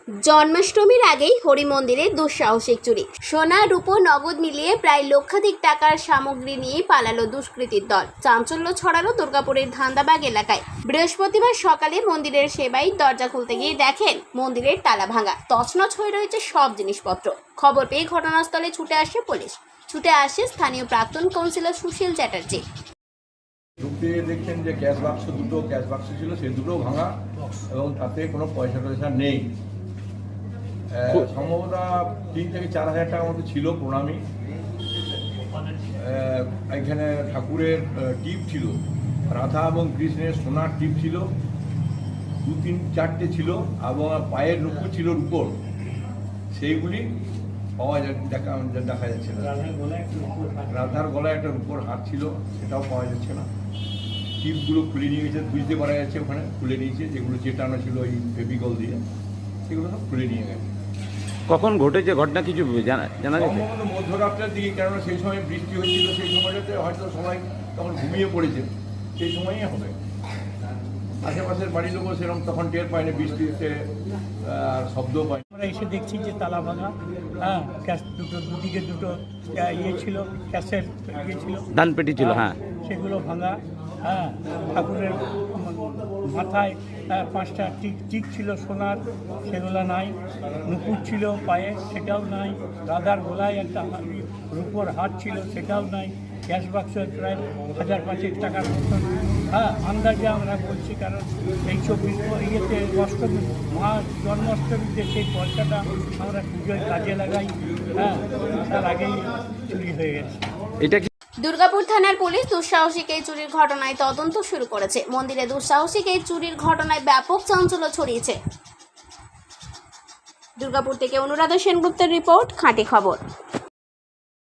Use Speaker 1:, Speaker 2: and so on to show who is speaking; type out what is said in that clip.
Speaker 1: জন্মাষ্টমীর আগেই হরি মন্দিরে দুঃসাহসিক চুরি। সোনা রূপো নগদ মিলিয়ে প্রায় লক্ষাধিক টাকার সামগ্রী নিয়ে পালালো দুষ্কৃতীর দল। চাঞ্চল্য ছড়ালো দুর্গাপুরের ধান্দাবাগ এলাকায়। বৃহস্পতিবার সকালে মন্দিরের সেবাই দরজা খুলতে গিয়ে দেখেন মন্দিরের তালা ভাঙা, তছনছ হয়ে রয়েছে সব জিনিসপত্র। খবর পেয়ে ঘটনাস্থলে ছুটে আসে পুলিশ, ছুটে আসে স্থানীয় প্রাক্তন কাউন্সিলর সুশীল চ্যাটার্জি।
Speaker 2: ঢুকতে দেখছেন যে ক্যাশ বাক্স ছিল, সেই দুটো ভাঙা এবং তাতে কোনো পয়সা টয়সা নেই। সম্ভবত 3 থেকে 4 হাজার টাকার মতো ছিল প্রণামী। এখানে ঠাকুরের টিপ ছিল, রাধা এবং কৃষ্ণের সোনার টিপ ছিল 2-3-4টে ছিল, এবং পায়ের নুপুর ছিল রূপোর, সেইগুলি পাওয়া দেখা যাচ্ছে না। রাধার গলায় একটা রূপোর হাত ছিল, সেটাও পাওয়া যাচ্ছে না। টিপগুলো খুলে নিয়ে গেছে, বুঝতে পারা যাচ্ছে ওখানে খুলে নিয়েছে, যেগুলো চেটানো ছিল ওই ফেভিকল দিয়ে, সেগুলো সব খুলে নিয়ে গেছে।
Speaker 3: কখন ঘটেছে ঘটনা কিছু জানা যাচ্ছে?
Speaker 2: সম্ভবত মধ্যরাত্রের দিকে, কেননা সেই সময় বৃষ্টি হচ্ছিল, সেই সময়টাতে হয়তো সবাই তখন ঘুমিয়ে পড়েছে, সেই সময়ই হবে। আশেপাশের বাড়ির লোকও সেরকম তখন টের পায়নি, বৃষ্টিতে শব্দ পায়।
Speaker 4: আমরা এসে দেখছি যে তালা ভাঙা, ক্যাশ দুদিকে দুটো ছিল, ক্যাশের ছিল,
Speaker 3: দানপেটি ছিল,
Speaker 4: সেগুলো ভাঙা। ঠাকুরের মাথায় 5টা টিক ছিল সোনার, সেগুলো নাই। নুপুর ছিল পায়ে, সেটাও নাই। রাধার গলায় একটা রূপোর হাত ছিল, সেটাও নাই। ক্যাশ বাক্স প্রায় 1000-5 টাকার মতন। আন্দাজে আমরা বলছি, কারণ এই 24 অষ্টমী মা জন্মাষ্টমীতে সেই পয়সাটা আমরা পুজোয় কাজে লাগাই। তার আগেই চুরি হয়ে গেছে।
Speaker 3: এটা কি
Speaker 1: দুর্গাপুর থানার পুলিশ দুঃসাহসিক এই চুরির ঘটনায় তদন্ত শুরু করেছে। মন্দিরে দুঃসাহসিক এই চুরির ঘটনায় ব্যাপক চাঞ্চল্য ছড়িয়েছে। দুর্গাপুর থেকে অনুরাধা সেনগুপ্তের রিপোর্ট, খাঁটি খবর।